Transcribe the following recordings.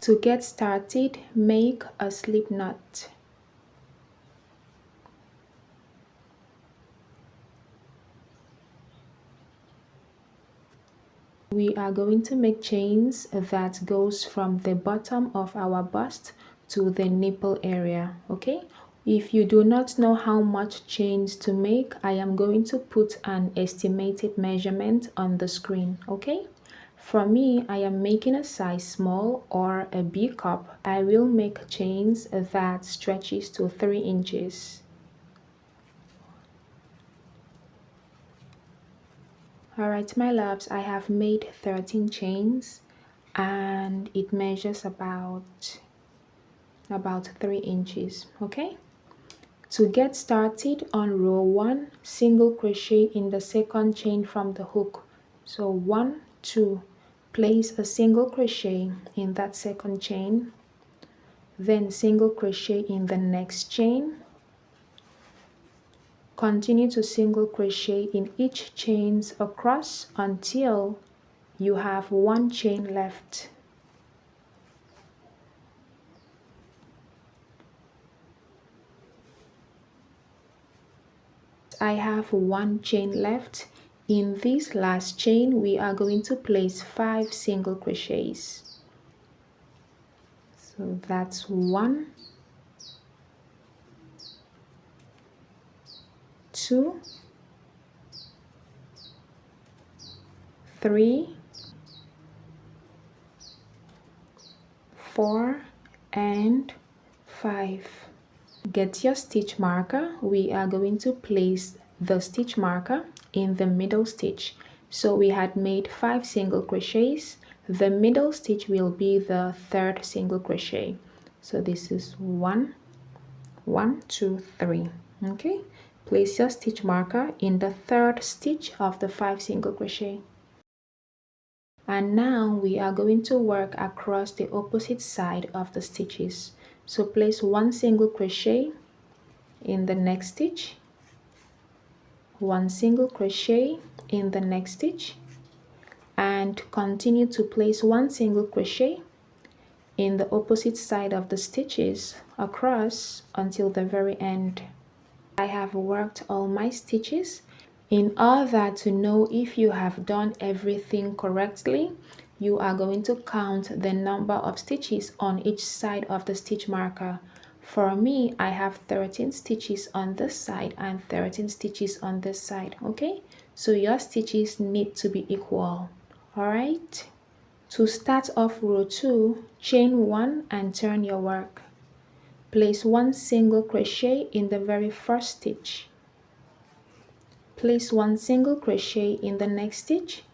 To get started, make a slip knot. We are going to make chains that goes from the bottom of our bust to the nipple area, okay? If you do not know how much chains to make, I am going to put an estimated measurement on the screen, okay? For me, I am making a size small or a B cup. I will make chains that stretches to 3 inches. Alright, my loves, I have made 13 chains and it measures about 3 inches, okay? To get started, on row 1, single crochet in the second chain from the hook. So 1, 2, place a single crochet in that second chain, then single crochet in the next chain. Continue to single crochet in each chains across until you have 1 chain left. I have 1 chain left. In this last chain, we are going to place 5 single crochets. So that's 1, 2, 3, 4, and 5. Get your stitch marker. We are going to place the stitch marker in the middle stitch. So we had made 5 single crochets. The middle stitch will be the 3rd single crochet. So this is 1, 1, 2, 3. Okay, place your stitch marker in the 3rd stitch of the 5 single crochet. And now we are going to work across the opposite side of the stitches. So place 1 single crochet in the next stitch, 1 single crochet in the next stitch, and continue to place 1 single crochet in the opposite side of the stitches across until the very end. I have worked all my stitches. In order to know if you have done everything correctly, you are going to count the number of stitches on each side of the stitch marker. For me, I have 13 stitches on this side and 13 stitches on this side, okay? So your stitches need to be equal, all right? To start off row 2, chain 1 and turn your work. Place 1 single crochet in the very first stitch. Place 1 single crochet in the next stitch,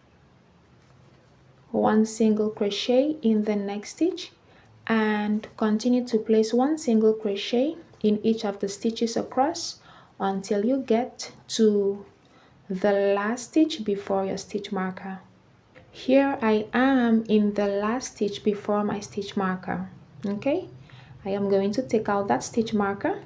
1 single crochet in the next stitch, and continue to place 1 single crochet in each of the stitches across until you get to the last stitch before your stitch marker. Here I am in the last stitch before my stitch marker, okay? I am going to take out that stitch marker.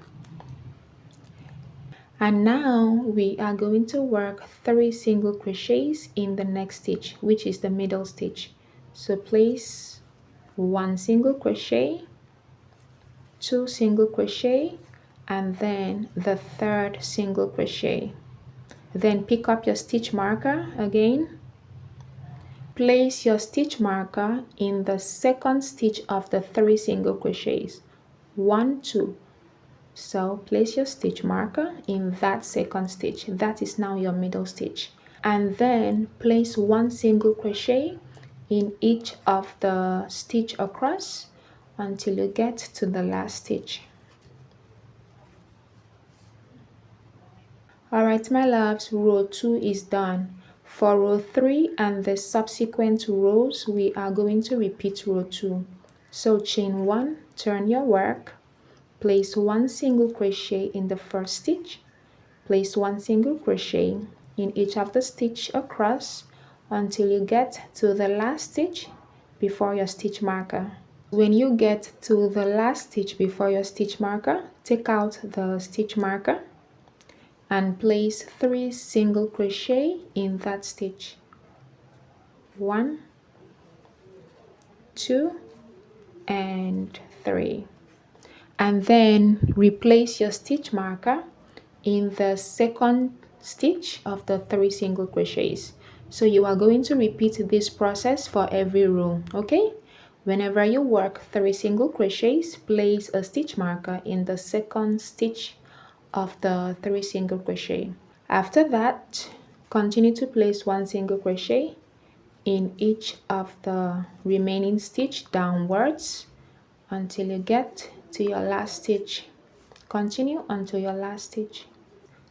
And now we are going to work 3 single crochets in the next stitch, which is the middle stitch. So place 1 single crochet, 2 single crochet, and then the 3rd single crochet. Then pick up your stitch marker again. Place your stitch marker in the 2nd stitch of the 3 single crochets. 1, 2. So place your stitch marker in that 2nd stitch. That is now your middle stitch. And then place 1 single crochet in each of the stitch across until you get to the last stitch. Alright, my loves, row 2 is done. For row 3 and the subsequent rows, we are going to repeat row 2. So chain 1, turn your work. Place 1 single crochet in the first stitch. Place 1 single crochet in each of the stitch across until you get to the last stitch before your stitch marker. When you get to the last stitch before your stitch marker, take out the stitch marker and place 3 single crochet in that stitch. 1, 2, and 3. And then replace your stitch marker in the second stitch of the 3 single crochets. So you are going to repeat this process for every row, okay? Whenever you work 3 single crochets, place a stitch marker in the second stitch of the 3 single crochet. After that, continue to place 1 single crochet in each of the remaining stitch downwards until you get to your last stitch. Continue until your last stitch.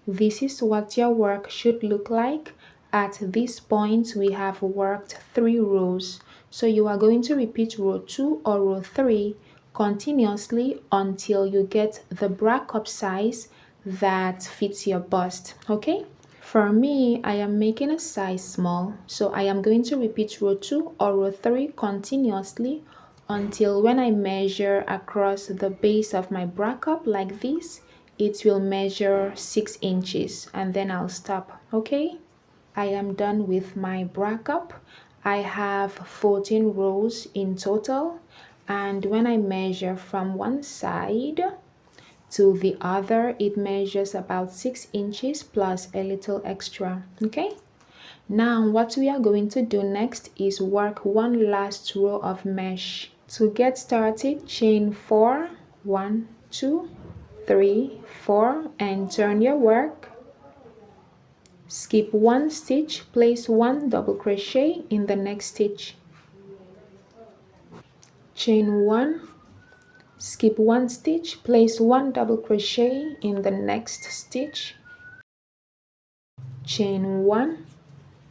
This is what your work should look like. At this point, we have worked 3 rows. So you are going to repeat row 2 or row 3 continuously until you get the bra cup size that fits your bust, okay? For me, I am making a size small, so I am going to repeat row 2 or row 3 continuously until when I measure across the base of my bra cup like this, it will measure 6 inches and then I'll stop, okay? I am done with my bra cup. I have 14 rows in total, and when I measure from one side to the other, it measures about 6 inches plus a little extra, okay? Now what we are going to do next is work one last row of mesh. To get started, chain 4, 1, 2, 3, 4, and turn your work. Skip 1 stitch, place 1 double crochet in the next stitch. Chain 1, skip 1 stitch, place 1 double crochet in the next stitch. Chain 1,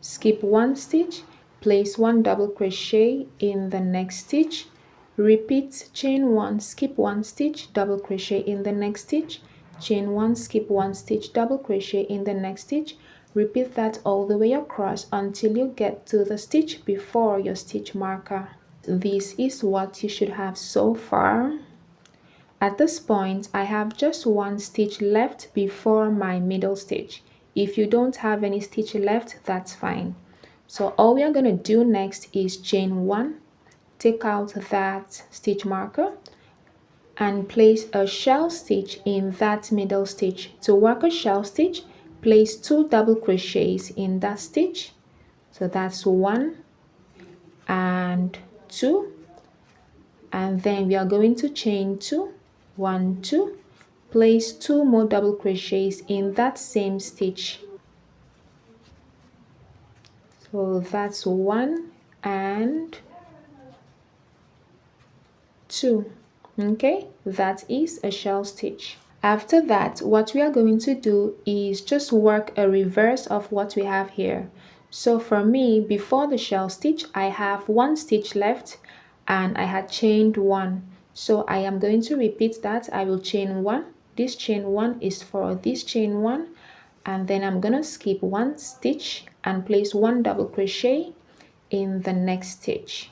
skip 1 stitch, place 1 double crochet in the next stitch. Repeat chain 1, skip 1 stitch, double crochet in the next stitch. Chain 1, skip 1 stitch, double crochet in the next stitch. Repeat that all the way across until you get to the stitch before your stitch marker. This is what you should have so far. At this point, I have just 1 stitch left before my middle stitch. If you don't have any stitch left, that's fine. So all we are going to do next is chain 1, take out that stitch marker, and place a shell stitch in that middle stitch. To work a shell stitch, place 2 double crochets in that stitch. So that's 1 and 2, and then we are going to chain 2, 1, 2, place 2 more double crochets in that same stitch. So that's 1 and 2. Okay, that is a shell stitch. After that, what we are going to do is just work a reverse of what we have here. So for me, before the shell stitch, I have 1 stitch left and I had chained 1. So I am going to repeat that. I will chain 1. This chain 1 is for this chain 1, and then I'm gonna skip 1 stitch and place 1 double crochet in the next stitch.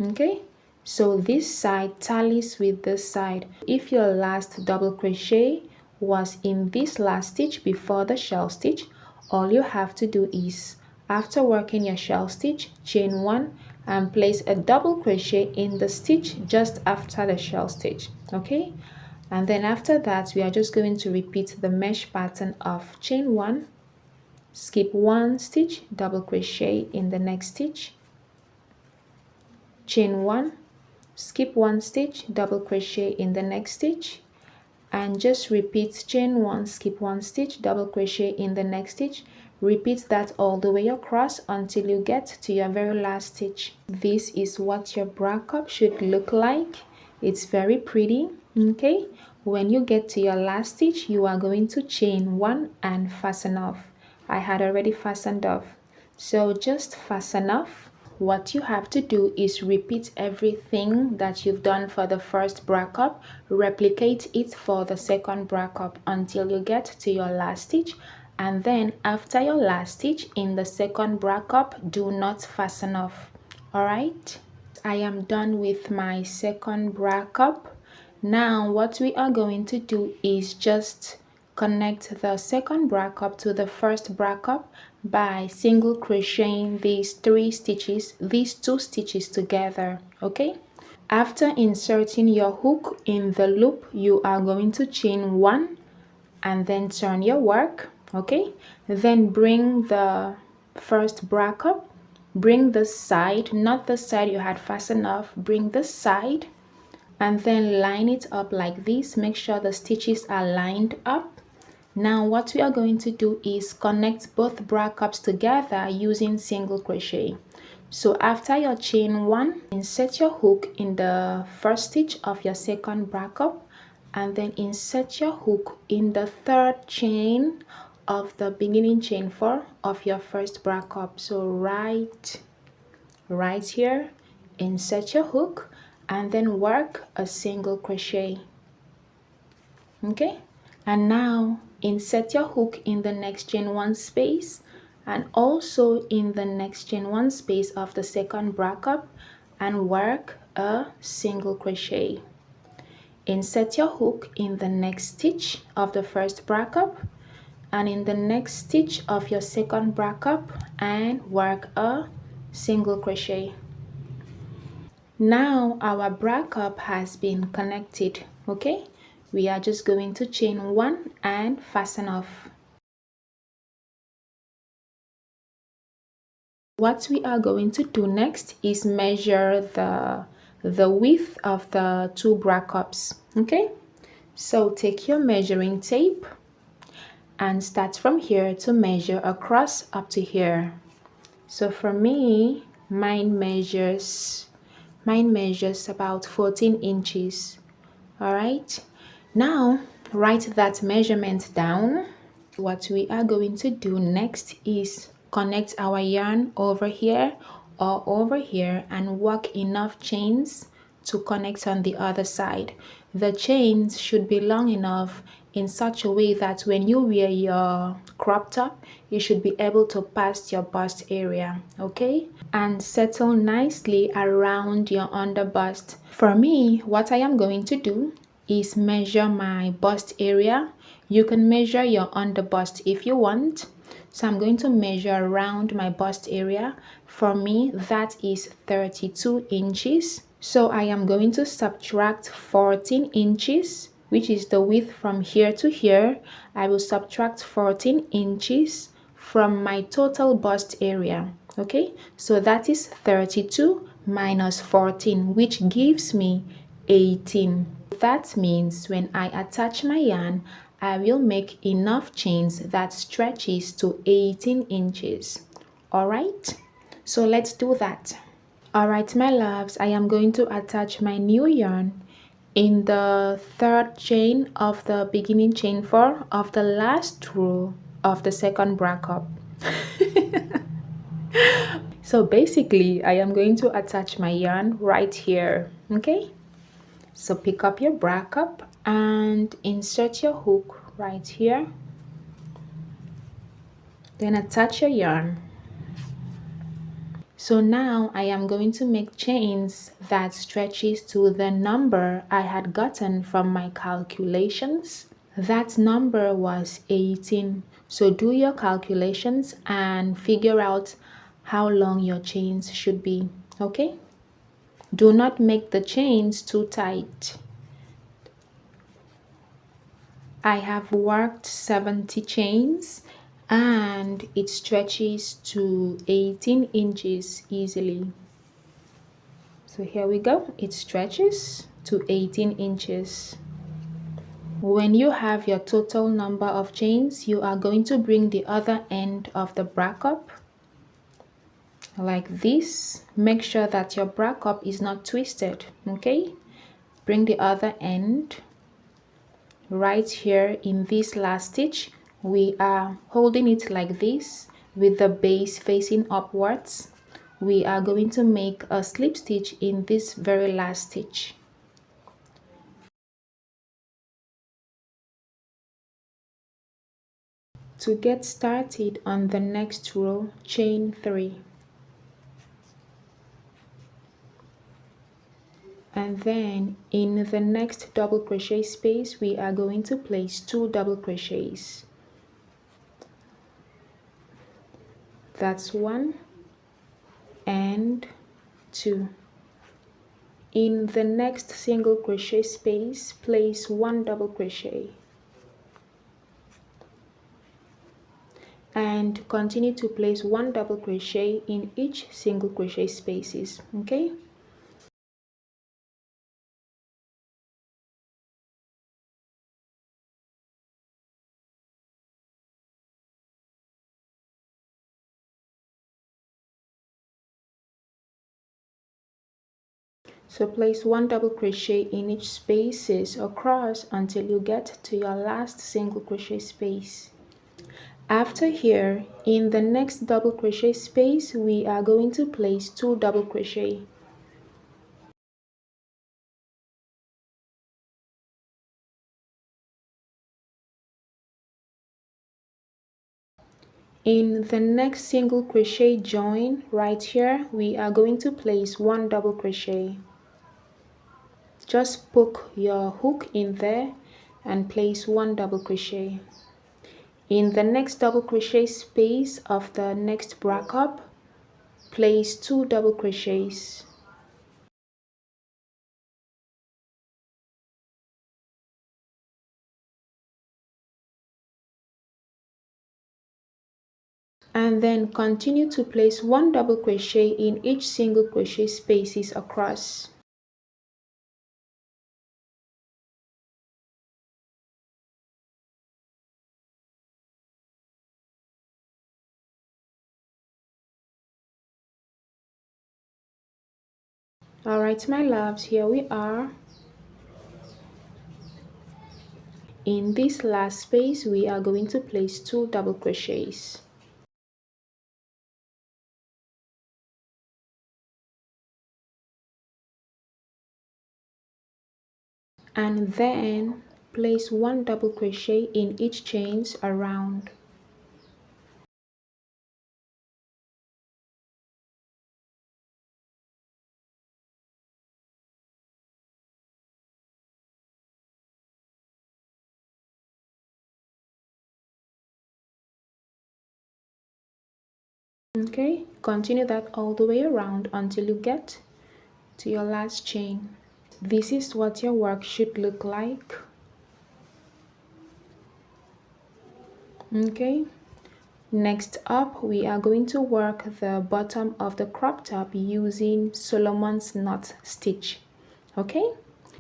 Okay, so this side tallies with this side. If your last double crochet was in this last stitch before the shell stitch, all you have to do is, after working your shell stitch, chain 1 and place a double crochet in the stitch just after the shell stitch. Okay, and then after that we are just going to repeat the mesh pattern of chain 1, skip 1 stitch, double crochet in the next stitch, chain 1, skip 1 stitch, double crochet in the next stitch, and just repeat chain 1, skip 1 stitch, double crochet in the next stitch. Repeat that all the way across until you get to your very last stitch. This is what your bra cup should look like. It's very pretty. Okay, when you get to your last stitch, you are going to chain 1 and fasten off. I had already fastened off, so just fasten off. What you have to do is repeat everything that you've done for the first bra cup, replicate it for the second bra cup until you get to your last stitch, and then after your last stitch in the second bra cup, do not fasten off. All right, I am done with my second bra cup. Now what we are going to do is just connect the second bra cup to the first bra cup by single crocheting these 2 stitches together. Okay, After inserting your hook in the loop, you are going to chain 1 and then turn your work, okay? Then bring the first bracket up, bring the side, not the side you had fastened off, bring the side and then line it up like this. Make sure the stitches are lined up. Now what we are going to do is connect both bra cups together using single crochet. So after your chain 1, insert your hook in the first stitch of your second bra cup and then insert your hook in the third chain of the beginning chain 4 of your first bra cup. So right here, insert your hook and then work a single crochet. Okay, and now insert your hook in the next chain 1 space and also in the next chain 1 space of the second bra cup and work a single crochet. Insert your hook in the next stitch of the first bra cup and in the next stitch of your second bra cup and work a single crochet. Now our bra cup has been connected. Okay, we are just going to chain 1 and fasten off. What we are going to do next is measure the width of the 2 bra cups. Okay, so take your measuring tape and start from here to measure across up to here. So for me, mine measures about 14 inches. All right, now write that measurement down. What we are going to do next is connect our yarn over here or over here and work enough chains to connect on the other side. The chains should be long enough in such a way that when you wear your crop top, you should be able to pass your bust area, okay? And settle nicely around your under bust. For me, what I am going to do is measure my bust area. You can measure your under bust if you want. So I'm going to measure around my bust area. For me, that is 32 inches. So I am going to subtract 14 inches, which is the width from here to here. I will subtract 14 inches from my total bust area. Okay, so that is 32 minus 14, which gives me 18. That means when I attach my yarn, I will make enough chains that stretches to 18 inches. All right, so let's do that. All right, my loves, I am going to attach my new yarn in the third chain of the beginning chain 4 of the last row of the second bra cup. So basically, I am going to attach my yarn right here, okay? So pick up your bra cup and insert your hook right here. Then attach your yarn. So now I am going to make chains that stretches to the number I had gotten from my calculations. That number was 18. So do your calculations and figure out how long your chains should be, okay? Do not make the chains too tight. I have worked 70 chains and it stretches to 18 inches easily. So here we go, it stretches to 18 inches. When you have your total number of chains, you are going to bring the other end of the bra cup like this. Make sure that your bra cup is not twisted, okay? Bring the other end right here in this last stitch. We are holding it like this with the base facing upwards. We are going to make a slip stitch in this very last stitch. To get started on the next row, chain 3. And then in the next double crochet space, we are going to place 2 double crochets. That's 1 and 2. In the next single crochet space, place 1 double crochet and continue to place 1 double crochet in each single crochet spaces. Okay, so place 1 double crochet in each spaces across until you get to your last single crochet space. After here, in the next double crochet space, we are going to place 2 double crochet. In the next single crochet join right here, we are going to place 1 double crochet. Just poke your hook in there and place 1 double crochet. In the next double crochet space of the next bra cup, place 2 double crochets. And then continue to place 1 double crochet in each single crochet spaces across. Alright my loves, here we are. In this last space we are going to place 2 double crochets. And then place 1 double crochet in each chains around. Okay, continue that all the way around until you get to your last chain. This is what your work should look like. Okay, next up we are going to work the bottom of the crop top using Solomon's knot stitch. Okay,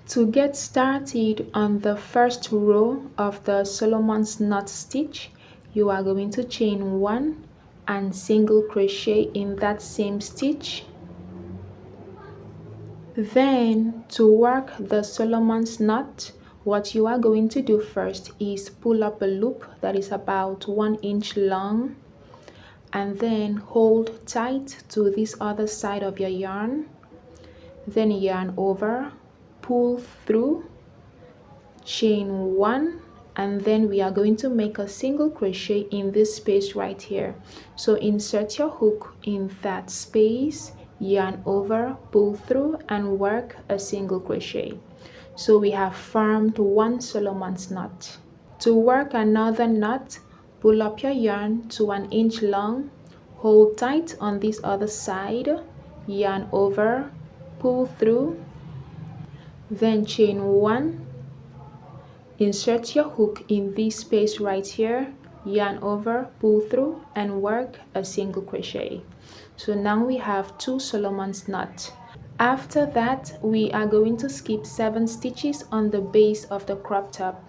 to get started on the first row of the Solomon's knot stitch, you are going to chain 1 and single crochet in that same stitch. Then to work the Solomon's knot, what you are going to do first is pull up a loop that is about 1 inch long and then hold tight to this other side of your yarn, then yarn over, pull through, chain 1, and then we are going to make a single crochet in this space right here. So insert your hook in that space, yarn over, pull through, and work a single crochet. So we have formed 1 Solomon's knot. To work another knot, pull up your yarn to 1 inch long, hold tight on this other side, yarn over, pull through, then chain 1, insert your hook in this space right here, yarn over, pull through, and work a single crochet. So now we have 2 Solomon's knot. After that, we are going to skip 7 stitches on the base of the crop top.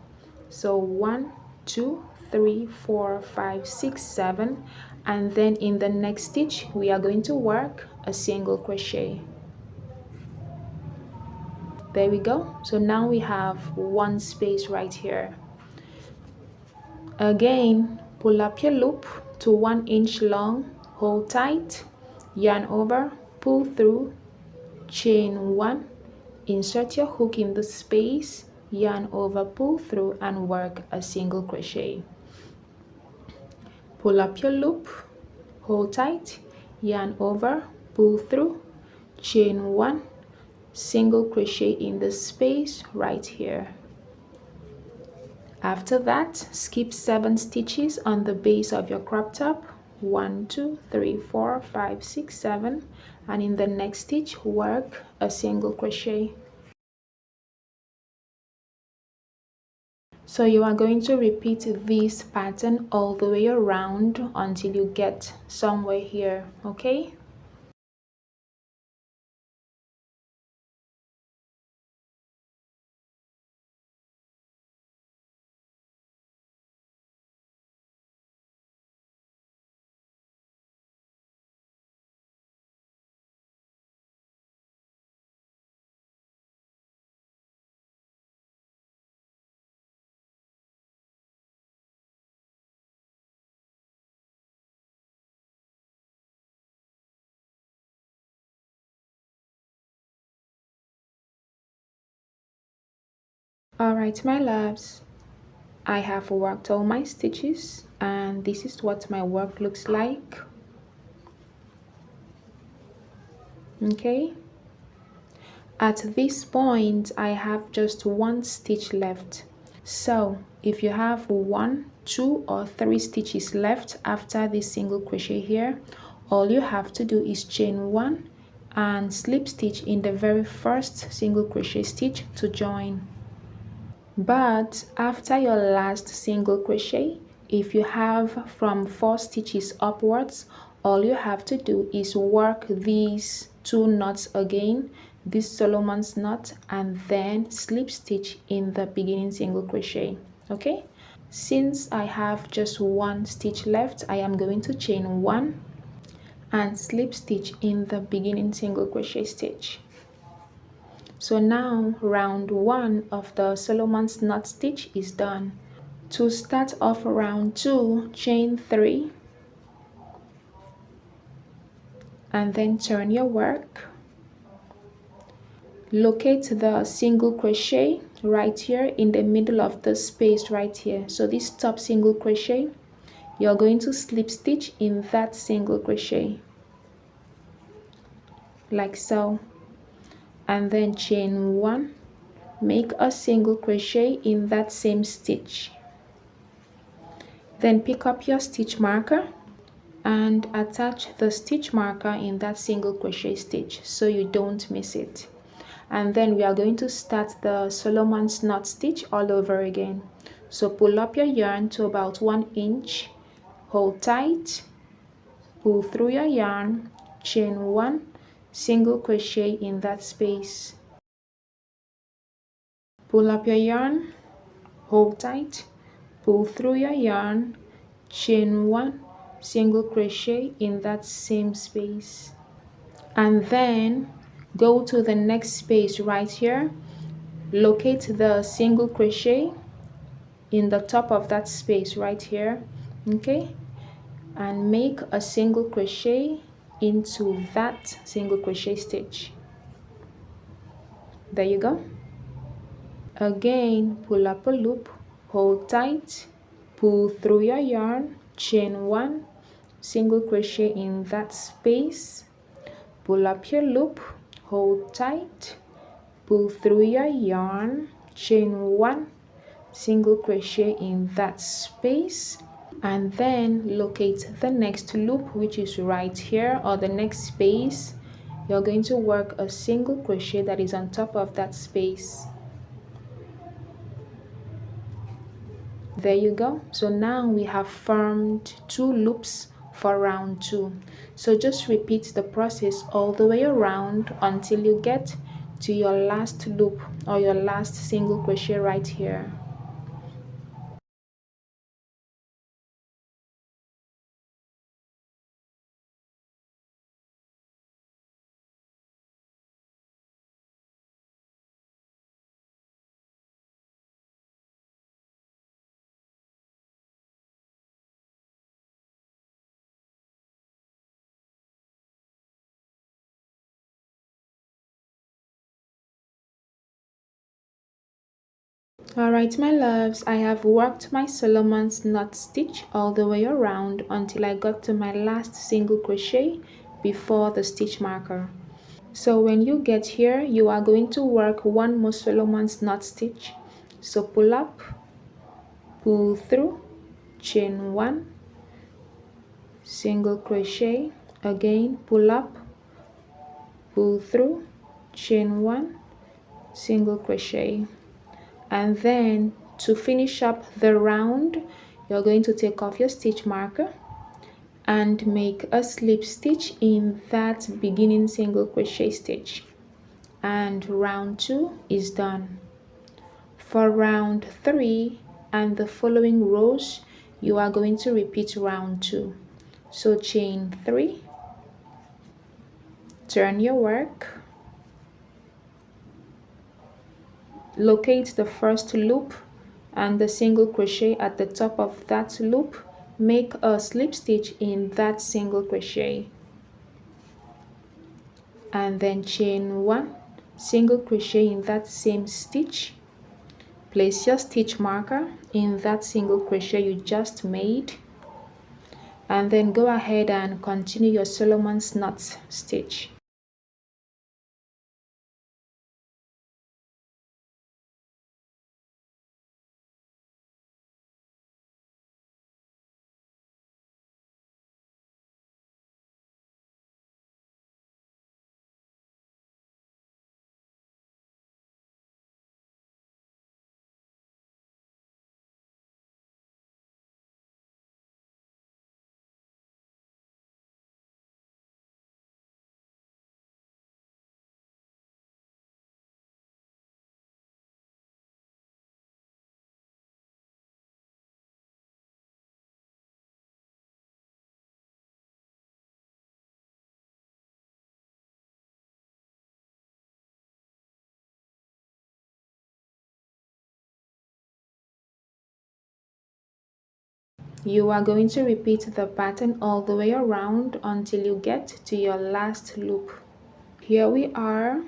So 1, 2, 3, 4, 5, 6, 7, and then in the next stitch we are going to work a single crochet. There we go. So now we have 1 space right here. Again, pull up your loop to 1 inch long, hold tight, yarn over, pull through, chain 1, insert your hook in the space, yarn over, pull through, and work a single crochet. Pull up your loop, hold tight, yarn over, pull through, chain 1, single crochet in the space right here. After that, skip 7 stitches on the base of your crop top, 1, 2, 3, 4, 5, 6, 7, and in the next stitch work a single crochet. So you are going to repeat this pattern all the way around until you get somewhere here, okay? Alright my loves, I have worked all my stitches and this is what my work looks like. Okay, at this point I have just one stitch left. So if you have 1, 2 or 3 stitches left after this single crochet here, all you have to do is chain 1 and slip stitch in the very first single crochet stitch to join. But after your last single crochet, if you have from 4 stitches upwards, all you have to do is work these 2 knots again, this Solomon's knot, and then slip stitch in the beginning single crochet. Okay, since I have just 1 stitch left, I am going to chain 1 and slip stitch in the beginning single crochet stitch. So now round 1 of the Solomon's knot stitch is done. To start off round 2, chain 3 and then turn your work. Locate the single crochet right here in the middle of the space right here. So this top single crochet, you're going to slip stitch in that single crochet like so, and then chain 1, make a single crochet in that same stitch. Then pick up your stitch marker and attach the stitch marker in that single crochet stitch so you don't miss it. And then we are going to start the Solomon's knot stitch all over again. So pull up your yarn to about 1 inch, hold tight, pull through your yarn, chain 1, single crochet in that space. Pull up your yarn, hold tight, pull through your yarn, chain 1, single crochet in that same space, and then go to the next space right here, locate the single crochet in the top of that space right here, okay, and make a single crochet into that single crochet stitch. There you go. Again, pull up a loop, hold tight, pull through your yarn, chain 1, single crochet in that space, pull up your loop, hold tight, pull through your yarn, chain 1, single crochet in that space, and then locate the next loop, which is right here, or the next space. You're going to work a single crochet that is on top of that space. There you go. So now we have formed 2 loops for round 2. So just repeat the process all the way around until you get to your last loop or your last single crochet right here. Alright my loves, I have worked my Solomon's knot stitch all the way around until I got to my last single crochet before the stitch marker. So when you get here, you are going to work 1 more Solomon's knot stitch. So pull up, pull through, chain 1, single crochet, again pull up, pull through, chain 1, single crochet. And then to finish up the round, you're going to take off your stitch marker and make a slip stitch in that beginning single crochet stitch, and round 2 is done. For round 3 and the following rows, you are going to repeat round 2. So chain 3, turn your work, locate the first loop and the single crochet at the top of that loop, make a slip stitch in that single crochet, and then chain 1, single crochet in that same stitch, place your stitch marker in that single crochet you just made, and then go ahead and continue your Solomon's knot stitch. You are going to repeat the pattern all the way around until you get to your last loop. Here we are.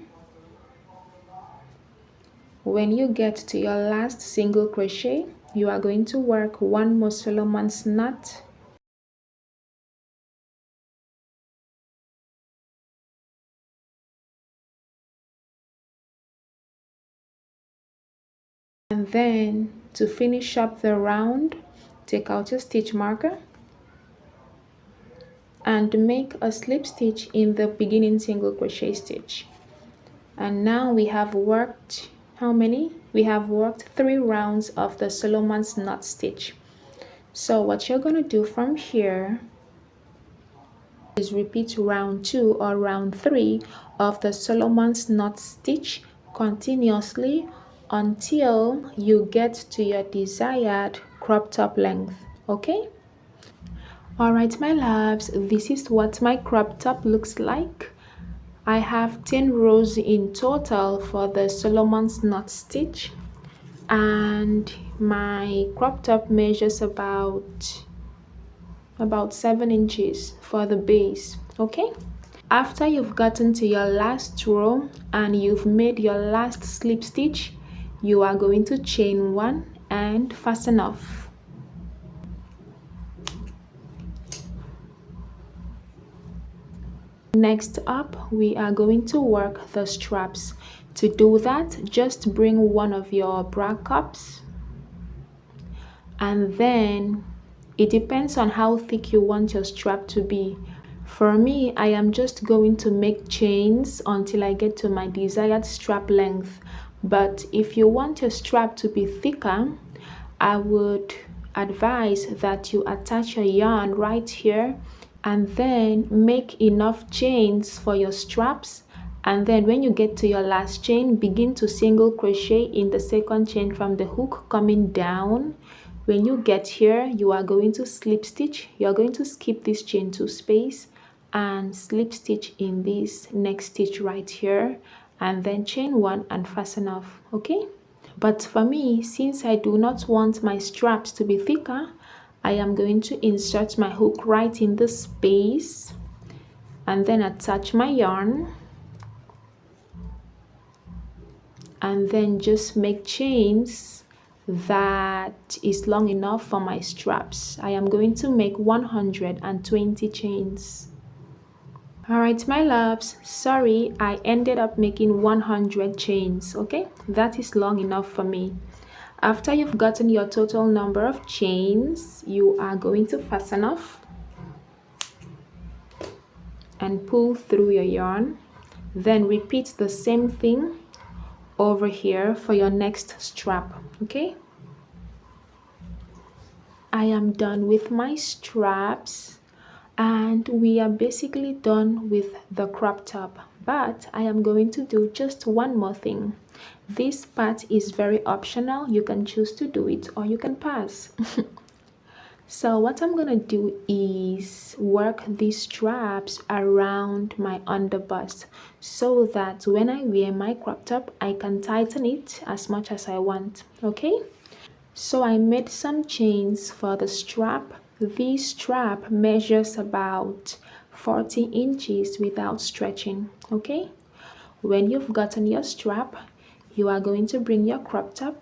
When you get to your last single crochet, you are going to work one more Solomon's knot, and then to finish up the round, take out your stitch marker and make a slip stitch in the beginning single crochet stitch. And now we have worked how many? We have worked 3 rounds of the Solomon's knot stitch. So what you're going to do from here is repeat round 2 or round 3 of the Solomon's knot stitch continuously until you get to your desired crop top length. Okay? Alright my loves, this is what my crop top looks like. I have 10 rows in total for the Solomon's knot stitch, and my crop top measures about 7 inches for the base. Okay, after you've gotten to your last row and you've made your last slip stitch, you are going to chain 1 and fasten off. Next up, we are going to work the straps. To do that, just bring one of your bra cups, and then it depends on how thick you want your strap to be. For me, I am just going to make chains until I get to my desired strap length. But if you want your strap to be thicker, I would advise that you attach your yarn right here and then make enough chains for your straps, and then when you get to your last chain, begin to single crochet in the second chain from the hook coming down. When you get here, you are going to slip stitch. You are going to skip this chain 2 space and slip stitch in this next stitch right here, and then chain 1 and fasten off. Okay, but for me, since I do not want my straps to be thicker, I am going to insert my hook right in the space and then attach my yarn, and then just make chains that is long enough for my straps. I am going to make 120 chains. Alright my loves, sorry, I ended up making 100 chains. Okay, that is long enough for me. After you've gotten your total number of chains, you are going to fasten off and pull through your yarn. Then repeat the same thing over here for your next strap. Okay, I am done with my straps, and we are basically done with the crop top, but I am going to do just one more thing. This part is very optional. You can choose to do it or you can pass. So what I'm gonna do is work these straps around my underbust so that when I wear my crop top, I can tighten it as much as I want. Okay, so I made some chains for the strap. This strap measures about 40 inches without stretching. Okay, when you've gotten your strap, you are going to bring your crop top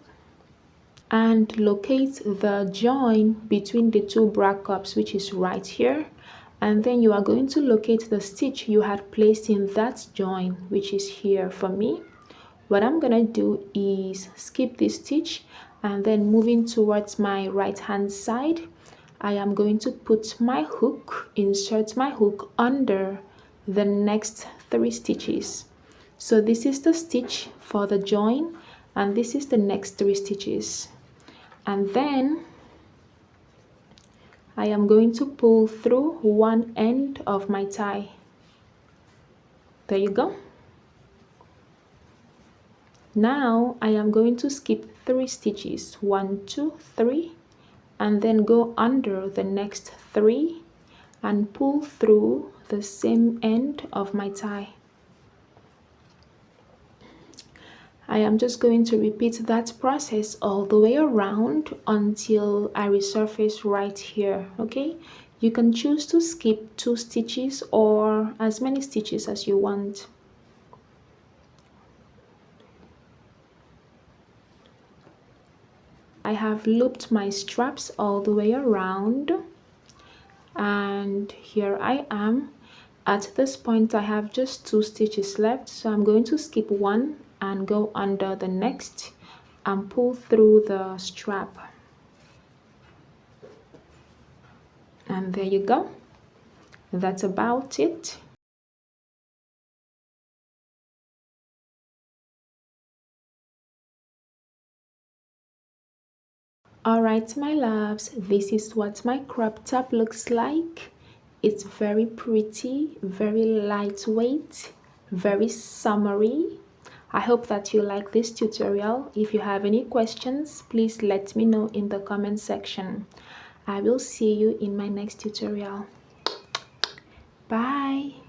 and locate the join between the two bra cups, which is right here, and then you are going to locate the stitch you had placed in that join, which is here for me. What I'm gonna do is skip this stitch, and then moving towards my right hand side, I am going to put my hook, insert my hook under the next 3 stitches. So this is the stitch for the join, and this is the next 3 stitches. And then I am going to pull through one end of my tie. There you go. Now I am going to skip 3 stitches, 1, 2, 3, and then go under the next 3 and pull through the same end of my tie. I am just going to repeat that process all the way around until I resurface right here. Okay, you can choose to skip 2 stitches or as many stitches as you want. I have looped my straps all the way around, and here I am. At this point I have just 2 stitches left, so I'm going to skip one and go under the next and pull through the strap. And there you go. That's about it. Alright my loves, this is what my crop top looks like. It's very pretty, very lightweight, very summery. I hope that you like this tutorial. If you have any questions, please let me know in the comment section. I will see you in my next tutorial. Bye.